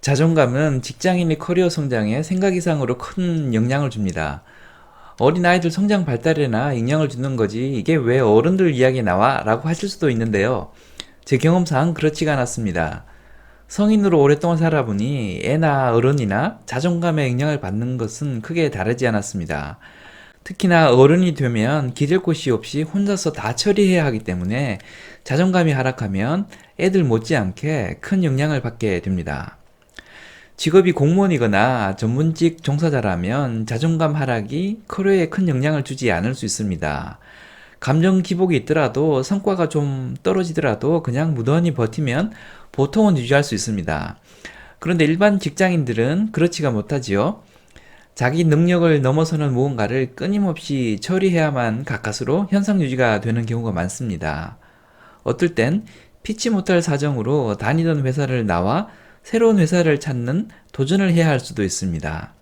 자존감은 직장인의 커리어 성장에 생각 이상으로 큰 영향을 줍니다. 어린아이들 성장 발달에나 영향을 주는 거지 이게 왜 어른들 이야기에 나와? 라고 하실 수도 있는데요. 제 경험상 그렇지가 않았습니다. 성인으로 오랫동안 살아보니 애나 어른이나 자존감에 영향을 받는 것은 크게 다르지 않았습니다. 특히나 어른이 되면 기댈 곳이 없이 혼자서 다 처리해야 하기 때문에 자존감이 하락하면 애들 못지않게 큰 영향을 받게 됩니다. 직업이 공무원이거나 전문직 종사자라면 자존감 하락이 커리어에 큰 영향을 주지 않을 수 있습니다. 감정 기복이 있더라도 성과가 좀 떨어지더라도 그냥 무던히 버티면 보통은 유지할 수 있습니다. 그런데 일반 직장인들은 그렇지가 못하지요. 자기 능력을 넘어서는 무언가를 끊임없이 처리해야만 가까스로 현상 유지가 되는 경우가 많습니다. 어떨 땐 피치 못할 사정으로 다니던 회사를 나와 새로운 회사를 찾는 도전을 해야 할 수도 있습니다.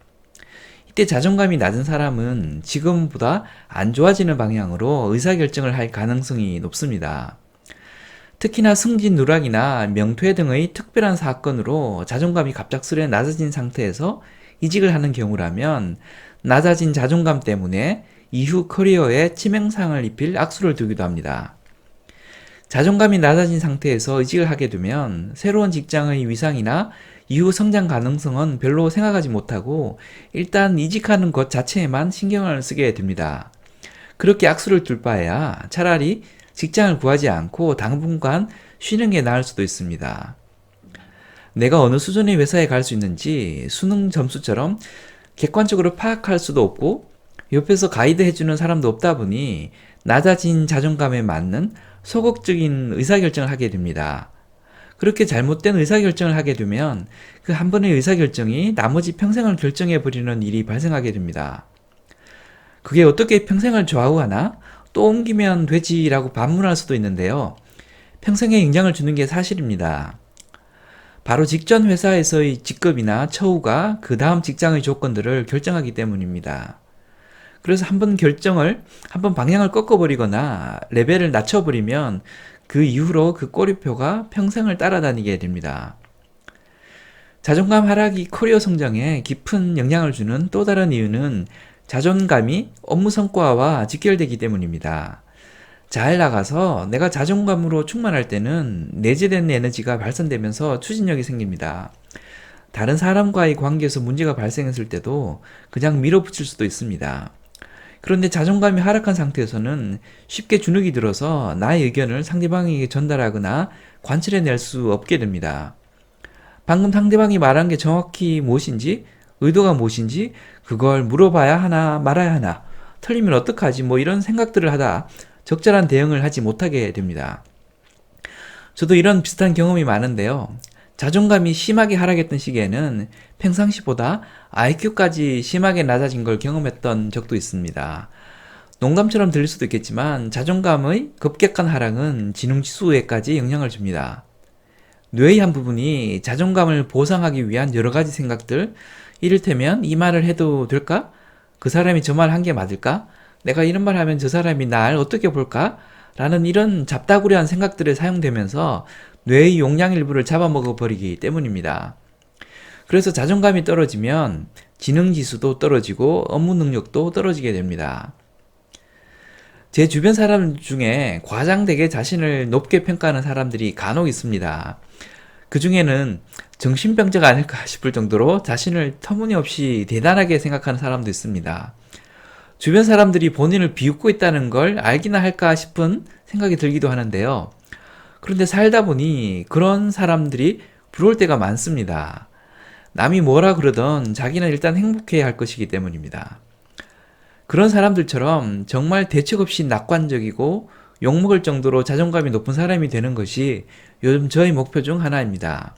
이때 자존감이 낮은 사람은 지금보다 안 좋아지는 방향으로 의사결정을 할 가능성이 높습니다. 특히나 승진 누락이나 명퇴 등의 특별한 사건으로 자존감이 갑작스레 낮아진 상태에서 이직을 하는 경우라면 낮아진 자존감 때문에 이후 커리어에 치명상을 입힐 악수를 두기도 합니다. 자존감이 낮아진 상태에서 이직을 하게 되면 새로운 직장의 위상이나 이후 성장 가능성은 별로 생각하지 못하고 일단 이직하는 것 자체에만 신경을 쓰게 됩니다. 그렇게 악수를 둘 바에야 차라리 직장을 구하지 않고 당분간 쉬는 게 나을 수도 있습니다. 내가 어느 수준의 회사에 갈 수 있는지 수능 점수처럼 객관적으로 파악할 수도 없고 옆에서 가이드 해주는 사람도 없다 보니 낮아진 자존감에 맞는 소극적인 의사결정을 하게 됩니다. 그렇게 잘못된 의사결정을 하게 되면 그 한 번의 의사결정이 나머지 평생을 결정해버리는 일이 발생하게 됩니다. 그게 어떻게 평생을 좌우하나? 또 옮기면 되지라고 반문할 수도 있는데요. 평생에 영향을 주는 게 사실입니다. 바로 직전 회사에서의 직급이나 처우가 그 다음 직장의 조건들을 결정하기 때문입니다. 그래서 한번 방향을 꺾어버리거나 레벨을 낮춰버리면 그 이후로 그 꼬리표가 평생을 따라다니게 됩니다. 자존감 하락이 커리어 성장에 깊은 영향을 주는 또 다른 이유는 자존감이 업무 성과와 직결되기 때문입니다. 잘 나가서 내가 자존감으로 충만할 때는 내재된 에너지가 발산되면서 추진력이 생깁니다. 다른 사람과의 관계에서 문제가 발생했을 때도 그냥 밀어붙일 수도 있습니다. 그런데 자존감이 하락한 상태에서는 쉽게 주눅이 들어서 나의 의견을 상대방에게 전달하거나 관철해낼 수 없게 됩니다. 방금 상대방이 말한 게 정확히 무엇인지, 의도가 무엇인지 그걸 물어봐야 하나 말아야 하나, 틀리면 어떡하지 뭐 이런 생각들을 하다 적절한 대응을 하지 못하게 됩니다. 저도 이런 비슷한 경험이 많은데요. 자존감이 심하게 하락했던 시기에는 평상시보다 IQ까지 심하게 낮아진 걸 경험했던 적도 있습니다. 농담처럼 들릴 수도 있겠지만 자존감의 급격한 하락은 지능지수에까지 영향을 줍니다. 뇌의 한 부분이 자존감을 보상하기 위한 여러 가지 생각들, 이를테면 이 말을 해도 될까? 그 사람이 저 말 한 게 맞을까? 내가 이런 말 하면 저 사람이 날 어떻게 볼까? 라는 이런 잡다구리한 생각들에 사용되면서 뇌의 용량 일부를 잡아먹어 버리기 때문입니다. 그래서 자존감이 떨어지면 지능지수도 떨어지고 업무 능력도 떨어지게 됩니다. 제 주변 사람 중에 과장되게 자신을 높게 평가하는 사람들이 간혹 있습니다. 그 중에는 정신병자가 아닐까 싶을 정도로 자신을 터무니없이 대단하게 생각하는 사람도 있습니다. 주변 사람들이 본인을 비웃고 있다는 걸 알기나 할까 싶은 생각이 들기도 하는데요. 그런데 살다 보니 그런 사람들이 부러울 때가 많습니다. 남이 뭐라 그러던 자기는 일단 행복해야 할 것이기 때문입니다. 그런 사람들처럼 정말 대책 없이 낙관적이고 욕먹을 정도로 자존감이 높은 사람이 되는 것이 요즘 저의 목표 중 하나입니다.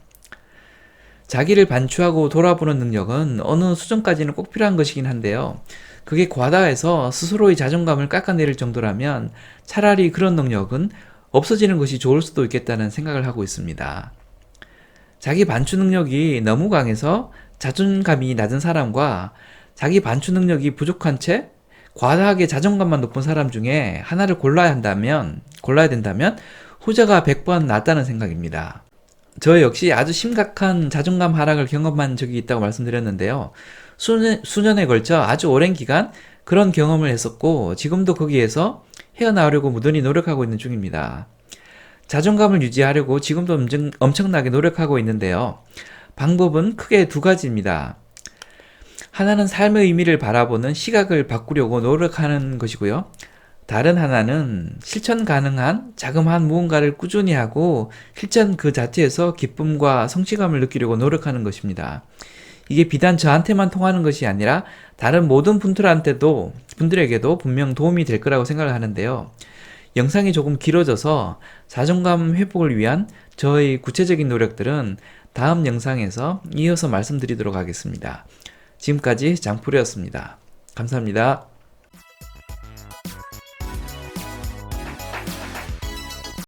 자기를 반추하고 돌아보는 능력은 어느 수준까지는 꼭 필요한 것이긴 한데요. 그게 과다해서 스스로의 자존감을 깎아내릴 정도라면 차라리 그런 능력은 없어지는 것이 좋을 수도 있겠다는 생각을 하고 있습니다. 자기 반추 능력이 너무 강해서 자존감이 낮은 사람과 자기 반추 능력이 부족한 채 과다하게 자존감만 높은 사람 중에 하나를 골라야 된다면 후자가 100번 낫다는 생각입니다. 저 역시 아주 심각한 자존감 하락을 경험한 적이 있다고 말씀드렸는데요. 수년에 걸쳐 아주 오랜 기간 그런 경험을 했었고 지금도 거기에서 헤어나오려고 무던히 노력하고 있는 중입니다. 자존감을 유지하려고 지금도 엄청나게 노력하고 있는데요. 방법은 크게 두 가지입니다. 하나는 삶의 의미를 바라보는 시각을 바꾸려고 노력하는 것이고요. 다른 하나는 실천 가능한 자그마한 무언가를 꾸준히 하고 실천 그 자체에서 기쁨과 성취감을 느끼려고 노력하는 것입니다. 이게 비단 저한테만 통하는 것이 아니라 다른 모든 분들에게도 분명 도움이 될 거라고 생각을 하는데요. 영상이 조금 길어져서 자존감 회복을 위한 저의 구체적인 노력들은 다음 영상에서 이어서 말씀드리도록 하겠습니다. 지금까지 장풀이었습니다. 감사합니다.